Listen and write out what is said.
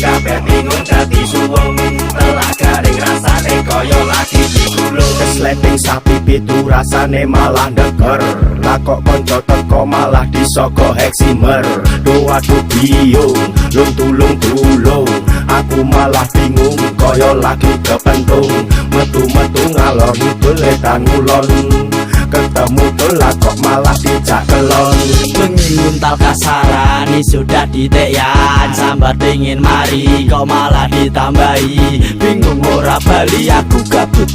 kabeh bingung dadi suwung telak garing rasane kaya lagi digulung kesleting sapi pitu rasane malah ndeker lah kok kanca teko malah disoko heksimer waduh biung lung tulung aku malah bingung kaya lagi kepentung metu-metu ngalor ngidul edan ngulon ketemu tolak kok malah dijak kelon bengi nguntal kasarani sudah diteyan sambat dingin mari kok malah ditambahi bingung ora bali aku gabut